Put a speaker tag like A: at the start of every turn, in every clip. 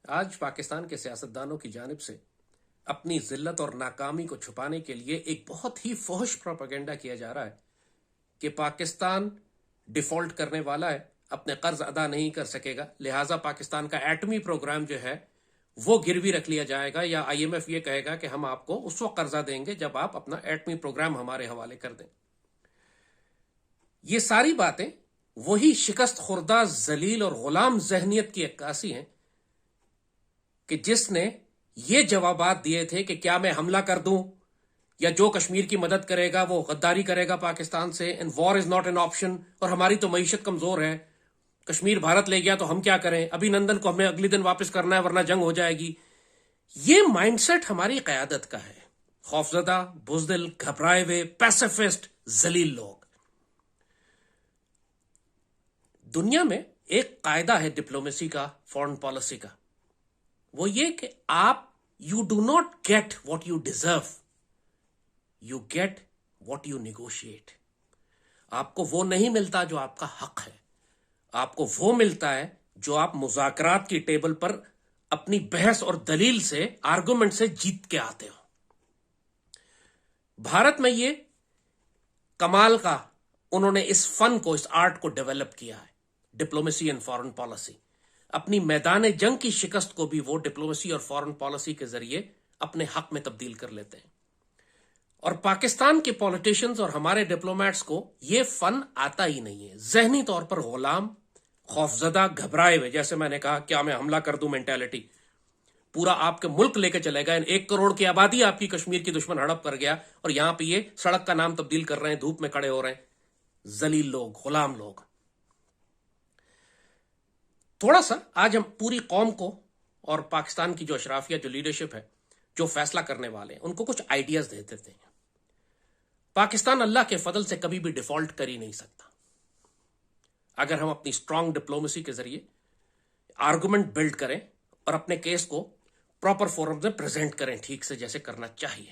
A: آج پاکستان کے سیاستدانوں کی جانب سے اپنی ذلت اور ناکامی کو چھپانے کے لیے ایک بہت ہی فحش پروپیگنڈا کیا جا رہا ہے کہ پاکستان ڈیفالٹ کرنے والا ہے، اپنے قرض ادا نہیں کر سکے گا، لہٰذا پاکستان کا ایٹمی پروگرام جو ہے وہ گروی رکھ لیا جائے گا، یا آئی ایم ایف یہ کہے گا کہ ہم آپ کو اس وقت قرضہ دیں گے جب آپ اپنا ایٹمی پروگرام ہمارے حوالے کر دیں۔ یہ ساری باتیں وہی شکست خوردہ ذلیل اور غلام ذہنیت کی عکاسی ہیں کہ جس نے یہ جوابات دیے تھے کہ کیا میں حملہ کر دوں یا جو کشمیر کی مدد کرے گا وہ غداری کرے گا پاکستان سے، and war is not an option, اور ہماری تو معیشت کمزور ہے، کشمیر بھارت لے گیا تو ہم کیا کریں، ابھی نندن کو ہمیں اگلی دن واپس کرنا ہے ورنہ جنگ ہو جائے گی۔ یہ مائنڈ سیٹ ہماری قیادت کا ہے، خوفزدہ، بزدل، گھبرائے ہوئے، پیسیفسٹ، ذلیل لوگ۔ دنیا میں ایک قاعدہ ہے ڈپلومیسی کا، فورن پالیسی کا، وہ یہ کہ آپ you do not get what you deserve, you get what you negotiate. آپ کو وہ نہیں ملتا جو آپ کا حق ہے، آپ کو وہ ملتا ہے جو آپ مذاکرات کی ٹیبل پر اپنی بحث اور دلیل سے، آرگومنٹ سے جیت کے آتے ہو۔ بھارت میں یہ کمال کا انہوں نے اس فن کو، اس آرٹ کو ڈیولپ کیا ہے، ڈپلومیسی اینڈ فارن پالیسی۔ اپنی میدان جنگ کی شکست کو بھی وہ ڈپلومیسی اور فارن پالیسی کے ذریعے اپنے حق میں تبدیل کر لیتے ہیں۔ اور پاکستان کے پولیٹیشنز اور ہمارے ڈپلومیٹس کو یہ فن آتا ہی نہیں ہے، ذہنی طور پر غلام، خوفزدہ، گھبرائے ہوئے، جیسے میں نے کہا کیا میں حملہ کر دوں مینٹیلٹی، پورا آپ کے ملک لے کے چلے گا، 1 کروڑ کی آبادی آپ کی کشمیر کی دشمن ہڑپ کر گیا، اور یہاں پہ یہ سڑک کا نام تبدیل کر رہے ہیں، دھوپ میں کھڑے ہو رہے ہیں، ذلیل لوگ، غلام لوگ۔ تھوڑا سا آج ہم پوری قوم کو اور پاکستان کی جو اشرافیہ، جو لیڈرشپ ہے، جو فیصلہ کرنے والے ہیں، ان کو کچھ آئیڈیاز دے دیتے ہیں۔ پاکستان اللہ کے فضل سے کبھی بھی ڈیفالٹ کر ہی نہیں سکتا اگر ہم اپنی اسٹرانگ ڈپلومیسی کے ذریعے آرگومنٹ بلڈ کریں اور اپنے کیس کو پراپر فورم میں پریزنٹ کریں، ٹھیک سے جیسے کرنا چاہیے۔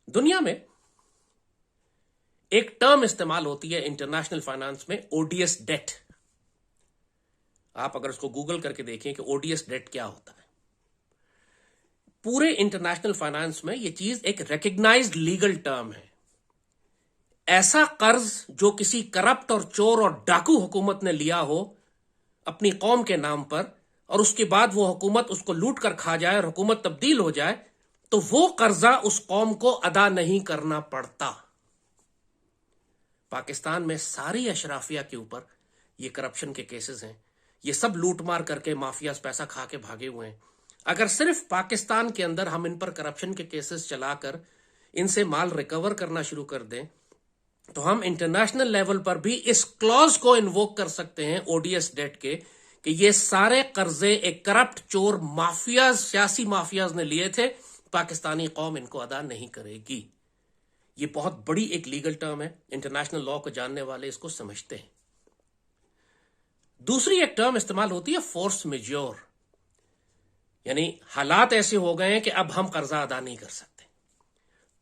A: دنیا میں ایک ٹرم استعمال ہوتی ہے انٹرنیشنل فائنانس میں، او ڈی ایس ڈیٹ۔ آپ اگر اس کو گوگل کر کے دیکھیں کہ او ڈی ایس ڈیٹ کیا ہوتا ہے، پورے انٹرنیشنل فائنانس میں یہ چیز ایک ریکگنائزڈ لیگل ٹرم ہے۔ ایسا قرض جو کسی کرپٹ اور چور اور ڈاکو حکومت نے لیا ہو اپنی قوم کے نام پر، اور اس کے بعد وہ حکومت اس کو لوٹ کر کھا جائے اور حکومت تبدیل ہو جائے، تو وہ قرضہ اس قوم کو ادا نہیں کرنا پڑتا۔ پاکستان میں ساری اشرافیہ کے اوپر یہ کرپشن کے کیسز ہیں، یہ سب لوٹ مار کر کے مافیاز پیسہ کھا کے بھاگے ہوئے ہیں۔ اگر صرف پاکستان کے اندر ہم ان پر کرپشن کے کیسز چلا کر ان سے مال ریکور کرنا شروع کر دیں، تو ہم انٹرنیشنل لیول پر بھی اس کلوز کو انووک کر سکتے ہیں او ڈی ایس ڈیٹ کے، کہ یہ سارے قرضے ایک کرپٹ چور مافیاز، سیاسی مافیاز نے لیے تھے، پاکستانی قوم ان کو ادا نہیں کرے گی۔ یہ بہت بڑی ایک لیگل ٹرم ہے، انٹرنیشنل لا کو جاننے والے اس کو سمجھتے ہیں۔ دوسری ایک ٹرم استعمال ہوتی ہے فورس میجور، یعنی حالات ایسے ہو گئے ہیں کہ اب ہم قرضہ ادا نہیں کر سکتے۔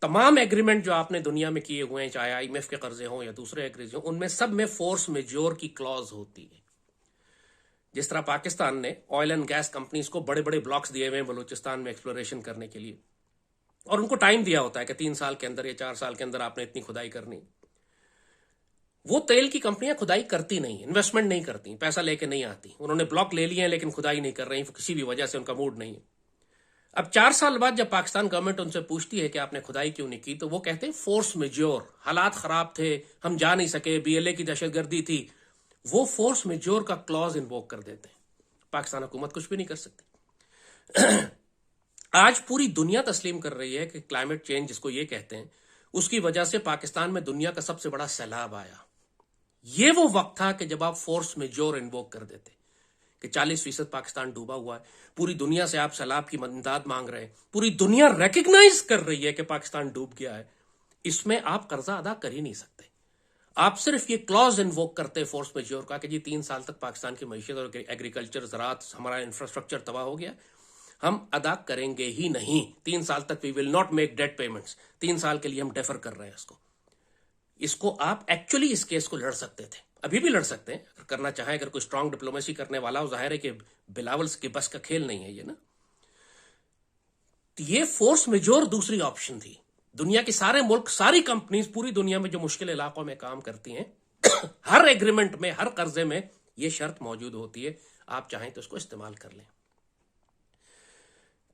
A: تمام ایگریمنٹ جو آپ نے دنیا میں کیے ہوئے ہیں، چاہے آئی ایم ایف کے قرضے ہوں یا دوسرے ایگریمنٹ ہوں، ان میں سب میں فورس میجور کی کلوز ہوتی ہے۔ جس طرح پاکستان نے آئل اینڈ گیس کمپنیز کو بڑے بڑے بلاکس دیے ہوئے ہیں بلوچستان میں ایکسپلوریشن کرنے کے لیے، اور ان کو ٹائم دیا ہوتا ہے کہ 3 سال کے اندر یا 4 سال کے اندر آپ نے اتنی کھدائی کرنی۔ وہ تیل کی کمپنیاں کھدائی کرتی نہیں، انویسٹمنٹ نہیں کرتی، پیسہ لے کے نہیں آتی، انہوں نے بلاک لے لیے ہیں لیکن کھدائی نہیں کر رہی، کسی بھی وجہ سے ان کا موڈ نہیں ہے۔ اب 4 سال بعد جب پاکستان گورنمنٹ ان سے پوچھتی ہے کہ آپ نے کھدائی کیوں نہیں کی، تو وہ کہتے ہیں فورس میجور، حالات خراب تھے، ہم جا نہیں سکے، بی ایل اے کی دہشت گردی تھی۔ وہ فورس میجور کا کلوز انووک کر دیتے ہیں، پاکستان حکومت کچھ بھی نہیں کر سکتی۔ آج پوری دنیا تسلیم کر رہی ہے کہ کلائمیٹ چینج جس کو یہ کہتے ہیں، اس کی وجہ سے پاکستان میں دنیا کا سب سے بڑا سیلاب آیا۔ یہ وہ وقت تھا کہ جب آپ فورس میجور انووک کر دیتے کہ 40% پاکستان ڈوبا ہوا ہے، پوری دنیا سے آپ سیلاب کی امداد مانگ رہے ہیں، پوری دنیا ریکگنائز کر رہی ہے کہ پاکستان ڈوب گیا ہے، اس میں آپ قرضہ ادا کر ہی نہیں سکتے۔ آپ صرف یہ کلوز انووک کرتے فورس میجور کا کہ جی 3 سال تک پاکستان کی معیشت اور ایگریکلچر، زراعت، ہمارا انفراسٹرکچر تباہ ہو گیا، ہم ادا کریں گے ہی نہیں، 3 سال تک we will not make debt payments, 3 سال کے لیے ہم ڈیفر کر رہے ہیں اس کو۔ آپ ایکچولی اس کیس کو لڑ سکتے تھے ابھی بھی لڑ سکتے ہیں اگر کرنا چاہیں, اگر کوئی اسٹرانگ ڈپلومیسی کرنے والا ہو. ظاہر ہے کہ بلاول کے بس کا کھیل نہیں ہے یہ نا. یہ فورس میجور دوسری آپشن تھی. دنیا کے سارے ملک, ساری کمپنیز پوری دنیا میں جو مشکل علاقوں میں کام کرتی ہیں, ہر ایگریمنٹ میں, ہر قرضے میں یہ شرط موجود ہوتی ہے, آپ چاہیں تو اس کو استعمال کر لیں.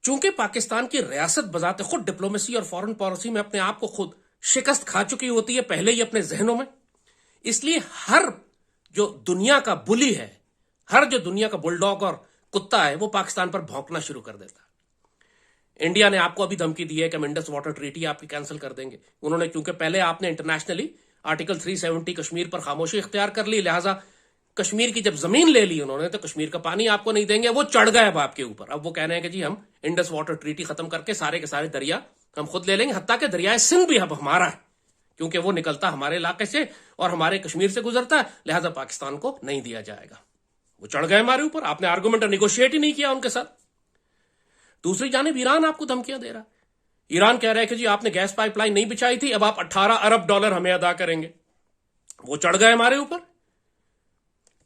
A: چونکہ پاکستان کی ریاست بذات خود ڈپلومیسی اور فارن پالیسی میں اپنے آپ کو خود شکست کھا چکی ہوتی ہے پہلے ہی اپنے ذہنوں میں, اس لیے ہر جو دنیا کا بلی ہے, ہر جو دنیا کا بلڈاگ اور کتا ہے, وہ پاکستان پر بھونکنا شروع کر دیتا ہے. انڈیا نے آپ کو ابھی دھمکی دی ہے کہ ہم انڈس واٹر ٹریٹی آپ کی کینسل کر دیں گے. انہوں نے, کیونکہ پہلے آپ نے انٹرنیشنلی آرٹیکل 370 کشمیر پر خاموشی اختیار کر لی, لہٰذا کشمیر کی جب زمین لے لی انہوں نے تو کشمیر کا پانی آپ کو نہیں دیں گے. وہ چڑھ گئے اب آپ کے اوپر. اب وہ کہہ رہے ہیں کہ جی ہم انڈس واٹر ٹریٹی ختم کر کے سارے کے سارے دریا ہم خود لے لیں گے, حتیٰ کہ دریائے سندھ بھی اب ہمارا ہے, کیونکہ وہ نکلتا ہمارے علاقے سے اور ہمارے کشمیر سے گزرتا ہے, لہٰذا پاکستان کو نہیں دیا جائے گا. وہ چڑھ گئے ہمارے اوپر. آپ نے آرگومنٹ نیگوشیٹ ہی نہیں کیا ان کے ساتھ. دوسری جانب ایران آپ کو دھمکیاں دے رہا. ایران کہہ رہا ہے کہ جی آپ نے گیس پائپ لائن نہیں بچھائی تھی, اب آپ $18 ارب ہمیں ادا کریں گے. وہ چڑھ گئے ہمارے اوپر.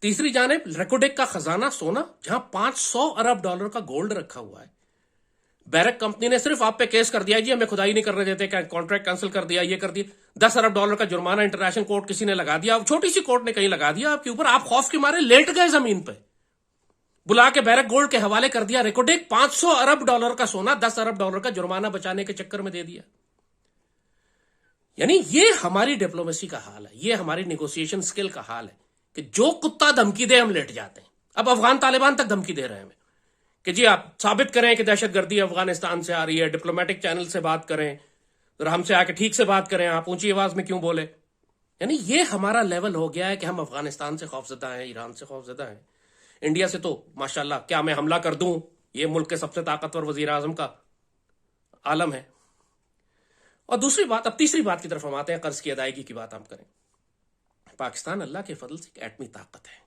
A: تیسری جانب ریکوڈیک کا خزانہ سونا, جہاں $500 ارب کا گولڈ رکھا ہوا ہے. بیرک کمپنی نے صرف آپ پہ کیس کر دیا, جی ہمیں کھدائی نہیں کرنے دیتے, کانٹریکٹ کینسل کر دیا, یہ کر دیا. $10 ارب کا جرمانہ انٹرنیشنل کورٹ کسی نے لگا دیا, چھوٹی سی کورٹ نے کہیں لگا دیا آپ کے اوپر. آپ خوف کے مارے لیٹ گئے زمین پہ, بلا کے بیرک گولڈ کے حوالے کر دیا. ریکوڈیک $500 ارب کا سونا $10 ارب کا جرمانہ بچانے کے چکر میں دے دیا. یعنی یہ ہماری ڈپلومیسی کا حال ہے, یہ ہماری نیگوسیشن سکل کا حال ہے کہ جو کتا دھمکی دے ہم لیٹ جاتے ہیں. اب افغان طالبان تک دھمکی دے رہے ہیں ہمیں کہ جی آپ ثابت کریں کہ دہشت گردی افغانستان سے آ رہی ہے, ڈپلومیٹک چینل سے بات کریں, ہم سے آ کے ٹھیک سے بات کریں, آپ اونچی آواز میں کیوں بولے. یعنی یہ ہمارا لیول ہو گیا ہے کہ ہم افغانستان سے خوفزدہ ہیں, ایران سے خوفزدہ ہیں. انڈیا سے تو ماشاءاللہ کیا میں حملہ کر دوں, یہ ملک کے سب سے طاقتور وزیر اعظم کا عالم ہے. اور دوسری بات, اب تیسری بات کی طرف ہم آتے ہیں, قرض کی ادائیگی کی بات ہم کریں. پاکستان اللہ کے فضل سے ایک ایٹمی طاقت ہے,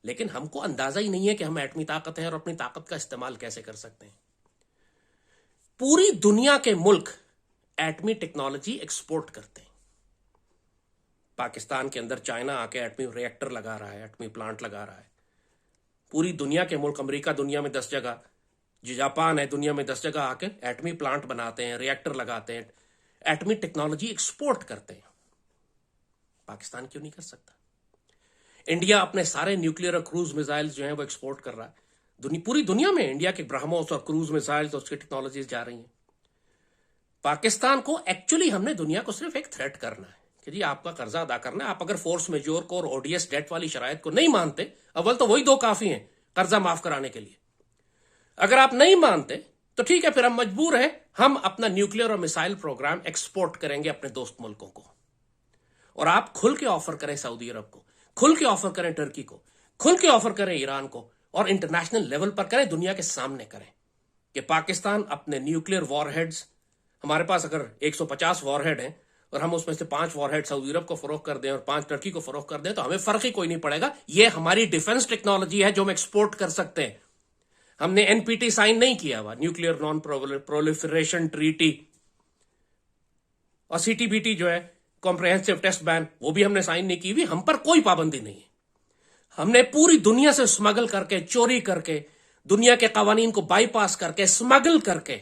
A: لیکن ہم کو اندازہ ہی نہیں ہے کہ ہم ایٹمی طاقت ہیں اور اپنی طاقت کا استعمال کیسے کر سکتے ہیں. پوری دنیا کے ملک ایٹمی ٹیکنالوجی ایکسپورٹ کرتے ہیں. پاکستان کے اندر چائنا آ کے ایٹمی ریئیکٹر لگا رہا ہے, ایٹمی پلانٹ لگا رہا ہے. پوری دنیا کے ملک, امریکہ دنیا میں 10 جگہ, جاپان ہے دنیا میں 10 جگہ آ کے ایٹمی پلانٹ بناتے ہیں, ریئیکٹر لگاتے ہیں, ایٹمی ٹیکنالوجی ایکسپورٹ کرتے ہیں. پاکستان کیوں نہیں کر سکتا؟ انڈیا اپنے سارے نیوکلیئر اور کروز میزائل جو ہیں وہ ایکسپورٹ کر رہا ہے. پوری دنیا میں انڈیا کے برہموس اور کروز میزائل اور اس کی ٹیکنالوجیز جا رہی ہیں. پاکستان کو ایکچولی ہم نے دنیا کو صرف ایک تھریٹ کرنا ہے کہ جی آپ کا قرضہ ادا کرنا ہے. آپ اگر فورس میجور کو اور اوڈیس ڈیٹ والی شرائط کو نہیں مانتے, اول تو وہی 2 کافی ہیں قرضہ معاف کرانے کے لیے. اگر آپ نہیں مانتے تو ٹھیک ہے, پھر ہم مجبور ہیں, ہم اپنا نیوکلیئر اور میسائل پروگرام ایکسپورٹ کریں گے اپنے دوست ملکوں کو. اور آپ کھل کے آفر کریں سعودی عرب کو, کھل کے آفر کریں ٹرکی کو, کھل کے آفر کریں ایران کو, اور انٹرنیشنل لیول پر کریں, دنیا کے سامنے کریں کہ پاکستان اپنے نیوکلیئر وار ہیڈز, ہمارے پاس اگر 150 وار ہیڈ ہیں اور ہم اس میں سے 5 وار ہیڈ سعودی عرب کو فروخت کر دیں اور 5 ٹرکی کو فروخت کر دیں تو ہمیں فرق ہی کوئی نہیں پڑے گا. یہ ہماری ڈیفنس ٹیکنالوجی ہے جو ہم ایکسپورٹ کر سکتے ہیں. ہم نے NPT سائن نہیں کیا ہوا, نیوکلیئر نان پرولیفریشن ٹریٹی, اور CTBT جو ہے کمپریہنسو ٹیسٹ بین, وہ بھی ہم نے سائن نہیں کی ہوئی. ہم پر کوئی پابندی نہیں ہے. ہم نے پوری دنیا سے اسمگل کر کے, چوری کر کے, دنیا کے قوانین کو بائی پاس کر کے, اسمگل کر کے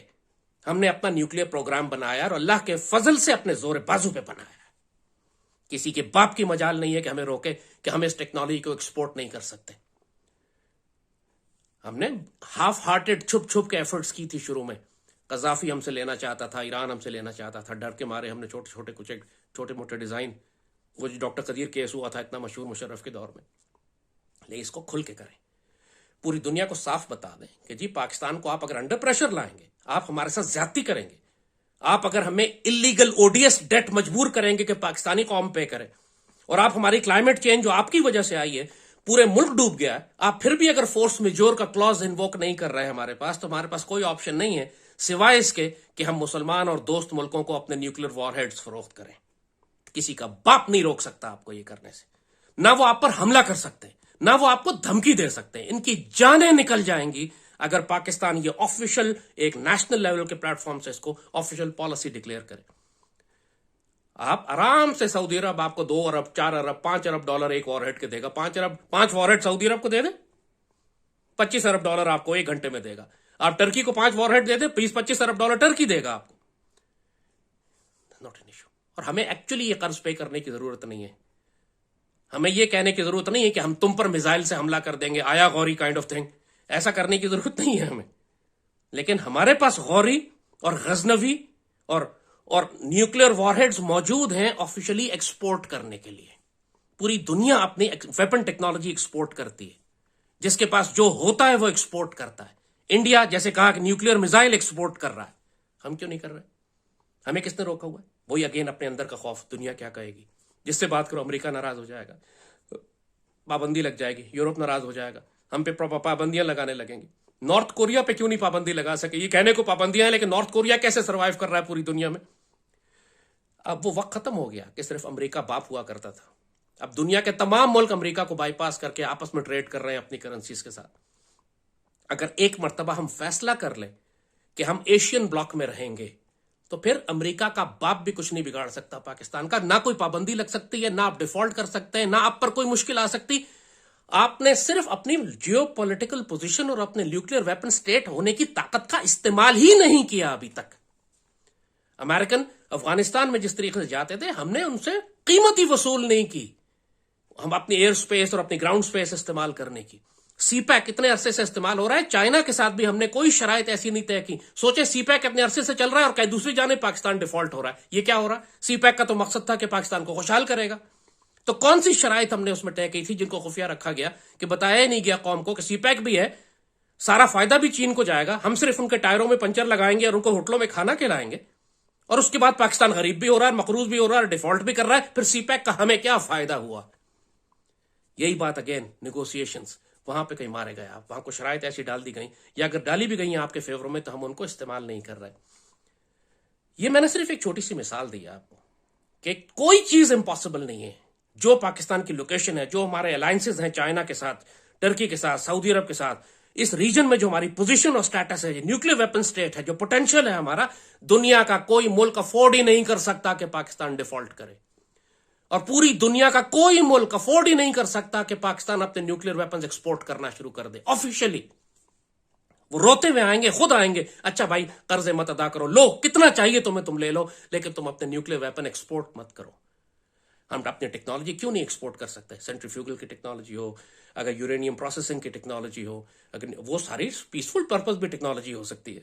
A: ہم نے اپنا نیوکلیئر پروگرام بنایا, اور اللہ کے فضل سے اپنے زور بازو پہ بنایا. کسی کے باپ کی مجال نہیں ہے کہ ہمیں روکے کہ ہم اس ٹیکنالوجی کو ایکسپورٹ نہیں کر سکتے. ہم نے ہاف ہارٹڈ چھپ چھپ کے ایفرٹس کی تھی شروع میں. قذافی ہم سے لینا چاہتا تھا, ایران ہم سے لینا چاہتا تھا, ڈر کے مارے ہم نے چھوٹے موٹے ڈیزائن, وہ جو ڈاکٹر قدیر کیس ہوا تھا اتنا مشہور مشرف کے دور میں, لیکن اس کو کھل کے کریں, پوری دنیا کو صاف بتا دیں کہ جی پاکستان کو آپ اگر انڈر پریشر لائیں گے, آپ ہمارے ساتھ زیادتی کریں گے, آپ اگر ہمیں اللیگل اوڈیس ڈیٹ مجبور کریں گے کہ پاکستانی قوم پے کرے, اور آپ ہماری کلائمیٹ چینج جو آپ کی وجہ سے آئی ہے, پورے ملک ڈوب گیا ہے, آپ پھر بھی اگر فورس میجور کا کلوز انووک نہیں کر رہے ہمارے پاس, تو ہمارے پاس کوئی آپشن نہیں ہے سوائے اس کے کہ ہم مسلمان اور دوست ملکوں کو اپنے نیوکلیئر وار ہیڈز فروخت کریں. کسی کا باپ نہیں روک سکتا آپ کو یہ کرنے سے. نہ وہ آپ پر حملہ کر سکتے ہیں, نہ وہ آپ کو دھمکی دے سکتے ہیں. ان کی جانیں نکل جائیں گی اگر پاکستان یہ آفیشل ایک نیشنل لیول کے پلیٹ فارم سے اس کو آفیشل پالیسی ڈکلیئر کرے. آپ آرام سے سعودی عرب آپ کو 2 ارب 4 ارب 5 ارب ڈالر ایک وار ہیڈ کے دے گا. 5 وار ہیڈ سعودی عرب کو دے دیں, 25 ارب ڈالر آپ کو 1 گھنٹے میں دے گا. آپ ٹرکی کو 5 وار ہیڈ دے دیں, 20-25 ارب ڈالر ٹرکی دے گا آپ کو. Not an issue. اور ہمیں ایکچولی یہ قرض پے کرنے کی ضرورت نہیں ہے. ہمیں یہ کہنے کی ضرورت نہیں ہے کہ ہم تم پر میزائل سے حملہ کر دیں گے, آیا غوری کائنڈ آف تھنگ. ایسا کرنے کی ضرورت نہیں ہے ہمیں. لیکن ہمارے پاس غوری اور غزنوی اور نیوکلیر وار ہیڈز موجود ہیں آفیشلی ایکسپورٹ کرنے کے لیے. پوری دنیا اپنی ویپن ٹیکنالوجی ایکسپورٹ کرتی ہے. جس کے پاس جو ہوتا ہے وہ ایکسپورٹ کرتا ہے. انڈیا جیسے کہا کہ نیوکلیر میزائل ایکسپورٹ کر رہا ہے, ہم کیوں نہیں کر رہے؟ ہمیں کس نے روکا ہوا ہے؟ وہی اگین اپنے اندر کا خوف, دنیا کیا کہے گی. جس سے بات کرو امریکہ ناراض ہو جائے گا, پابندی لگ جائے گی. یورپ ناراض ہو جائے گا, ہم پہ پابندیاں لگانے لگیں گے. نارتھ کوریا پہ کیوں نہیں پابندی لگا سکے؟ یہ کہنے کو پابندیاں ہیں, لیکن نارتھ کوریا کیسے سروائیو کر رہا ہے پوری دنیا میں؟ اب وہ وقت ختم ہو گیا کہ صرف امریکہ باپ ہوا کرتا تھا. اب دنیا کے تمام ملک امریکہ کو بائی پاس کر کے آپس میں ٹریڈ کر رہے ہیں اپنی کرنسیز کے ساتھ. اگر ایک مرتبہ ہم فیصلہ کر لیں کہ ہم ایشین بلاک میں رہیں گے تو پھر امریکہ کا باپ بھی کچھ نہیں بگاڑ سکتا پاکستان کا. نہ کوئی پابندی لگ سکتی ہے, نہ آپ ڈیفالٹ کر سکتے ہیں, نہ آپ پر کوئی مشکل آ سکتی. آپ نے صرف اپنی جیو پولیٹیکل پوزیشن اور اپنے نیوکلیر ویپن سٹیٹ ہونے کی طاقت کا استعمال ہی نہیں کیا ابھی تک. امریکن افغانستان میں جس طریقے سے جاتے تھے, ہم نے ان سے قیمت ہی وصول نہیں کی. ہم اپنی ایئر سپیس اور اپنی گراؤنڈ سپیس استعمال کرنے کی. سی پیک اتنے عرصے سے استعمال ہو رہا ہے. چائنا کے ساتھ بھی ہم نے کوئی شرائط ایسی نہیں طے کی. سوچے سی پیک اتنے عرصے سے چل رہا ہے اور کہیں دوسری جانب پاکستان ڈیفالٹ ہو رہا ہے. یہ کیا ہو رہا ہے؟ سی پیک کا تو مقصد تھا کہ پاکستان کو خوشحال کرے گا. تو کون سی شرائط ہم نے اس میں طے کی تھی جن کو خفیہ رکھا گیا کہ بتایا ہی نہیں گیا قوم کو کہ سی پیک بھی ہے, سارا فائدہ بھی چین کو جائے گا, ہم صرف ان کے ٹائروں میں پنچر لگائیں گے اور ان کو ہوٹلوں میں کھانا کھلائیں گے, اور اس کے بعد پاکستان غریب بھی ہو رہا ہے, مقروض بھی ہو رہا ہے, ڈیفالٹ بھی کر رہا ہے. پھر سی پیک کا ہمیں کیا فائدہ ہوا؟ یہی بات اگین نیگوسیشنز, وہاں پہ کہیں مارے گئے آپ, وہاں کو شرائط ایسی ڈال دی گئیں, یا اگر ڈالی بھی گئی ہیں آپ کے فیور میں تو ہم ان کو استعمال نہیں کر رہے. یہ میں نے صرف ایک چھوٹی سی مثال دی آپ کو کہ کوئی چیز امپاسبل نہیں ہے. جو پاکستان کی لوکیشن ہے, جو ہمارے الائنسز ہیں چائنا کے ساتھ, ٹرکی کے ساتھ, سعودی عرب کے ساتھ, اس ریجن میں جو ہماری پوزیشن اور سٹیٹس ہے, نیوکلیر ویپن سٹیٹ ہے, جو پوٹینشیل ہے ہمارا, دنیا کا کوئی ملک افورڈ ہی نہیں کر سکتا کہ پاکستان ڈیفالٹ کرے. اور پوری دنیا کا کوئی ملک افورڈ ہی نہیں کر سکتا کہ پاکستان اپنے نیوکلیر ویپنز ایکسپورٹ کرنا شروع کر دے آفیشلی. وہ روتے ہوئے آئیں گے, خود آئیں گے, اچھا بھائی قرض مت ادا کرو, لو کتنا چاہیے تمہیں تم لے لو, لیکن تم اپنے نیوکلیر ویپن ایکسپورٹ مت کرو. ہم اپنی ٹیکنالوجی کیوں نہیں ایکسپورٹ کر سکتے؟ سینٹریفیوگل کی ٹیکنالوجی ہو, اگر یورینیم پروسیسنگ کی ٹیکنالوجی ہو, اگر وہ ساری پیسفل پرپز بھی ٹیکنالوجی ہو سکتی ہے.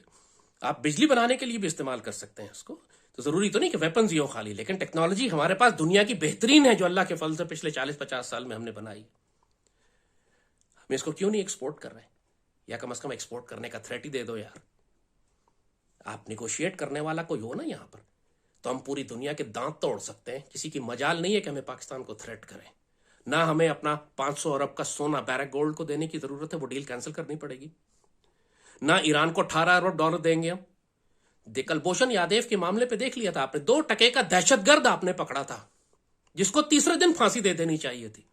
A: آپ بجلی بنانے کے لیے بھی استعمال کر سکتے ہیں اس کو. تو ضروری تو نہیں کہ ویپنز ہی ہو خالی, لیکن ٹیکنالوجی ہمارے پاس دنیا کی بہترین ہے جو اللہ کے فضل سے پچھلے 40-50 سال میں ہم نے بنائی. ہم اس کو کیوں نہیں ایکسپورٹ کر رہے ہیں؟ یا کم از کم ایکسپورٹ کرنے کا تھریٹ ہی دے دو یار. آپ نیگوشیٹ کرنے والا کوئی ہو نا یہاں پر, تو ہم پوری دنیا کے دانت توڑ سکتے ہیں. کسی کی مجال نہیں ہے کہ ہمیں پاکستان کو تھریٹ کریں. نہ ہمیں اپنا 500 ارب کا سونا بیرک گولڈ کو دینے کی ضرورت ہے, وہ ڈیل کینسل کرنی پڑے گی. نہ ایران کو 18 ارب ڈالر دیں گے ہم. کلبھوشن یادیو کے معاملے پہ دیکھ لیا تھا آپ نے, 2 ٹکے کا دہشت گرد آپ نے پکڑا تھا جس کو تیسرے دن پھانسی دے دینی چاہیے تھی.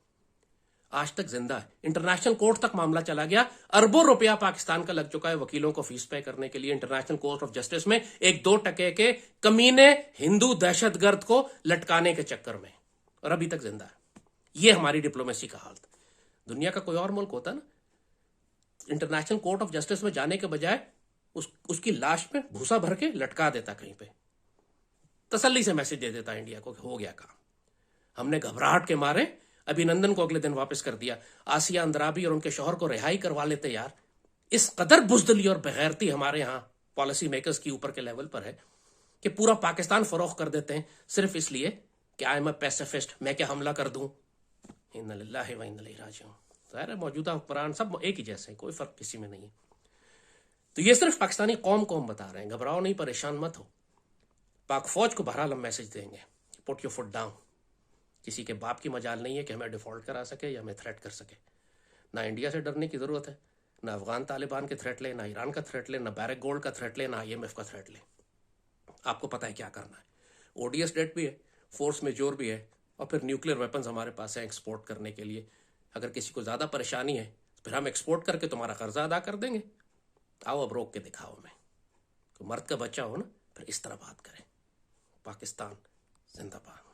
A: آج تک زندہ ہے. انٹرنیشنل کورٹ تک معاملہ چلا گیا, اربوں روپیہ پاکستان کا لگ چکا ہے وکیلوں کو فیس پے کرنے کے لیے انٹرنیشنل کورٹ آف جسٹس میں, ایک 2 ٹکے کے کمینے ہندو دہشت گرد کو لٹکانے کے چکر میں, اور ابھی تک زندہ ہے. یہ ہماری ڈپلومیسی کا حالت. دنیا کا کوئی اور ملک ہوتا نا, انٹرنیشنل کورٹ آف جسٹس میں جانے کے بجائے اس کی لاش میں بھوسا بھر کے لٹکا دیتا کہیں پہ, تسلی سے میسج دے دیتا انڈیا کو کہ ہو گیا کام. ہم نے گھبراہٹ کے مارے ابھی نندن کو اگلے دن واپس کر دیا, آسیہ اندرابی اور ان کے شوہر کو رہائی کروا لیتے یار. اس قدر بزدلی اور بغیرتی ہمارے ہاں پالیسی میکرز کی اوپر کے لیول پر ہے کہ پورا پاکستان فروخت کر دیتے ہیں صرف اس لیے کہ آئی ایم اے پیسیفسٹ, میں کیا حملہ کر دوں. انا للہ و انا الیہ راجعون. ظاہر ہے موجودہ حکمران سب ایک ہی جیسے ہیں, کوئی فرق کسی میں نہیں ہے. تو یہ صرف پاکستانی قوم کو ہم بتا رہے ہیں, گھبراؤ نہیں, پریشان مت ہو. پاک فوج کو بہرحال ہم میسج دیں گے, پٹ یور فٹ ڈاؤن. کسی کے باپ کی مجال نہیں ہے کہ ہمیں ڈیفالٹ کرا سکے یا ہمیں تھریٹ کر سکے. نہ انڈیا سے ڈرنے کی ضرورت ہے, نہ افغان طالبان کے تھریٹ لیں, نہ ایران کا تھریٹ لیں, نہ بیرک گولڈ کا تھریٹ لیں, نہ IMF کا تھریٹ لیں. آپ کو پتہ ہے کیا کرنا ہے. ODS ڈیٹ بھی ہے, فورس میجور بھی ہے, اور پھر نیوکلیر ویپنز ہمارے پاس ہیں ایکسپورٹ کرنے کے لیے. اگر کسی کو زیادہ پریشانی ہے پھر ہم ایکسپورٹ کر کے تمہارا قرضہ ادا کر دیں گے. آؤ اب روک کے دکھاؤ. میں کوئی مرد کا بچہ ہو نا, پھر اس طرح بات کریں. پاکستان زندہ باد.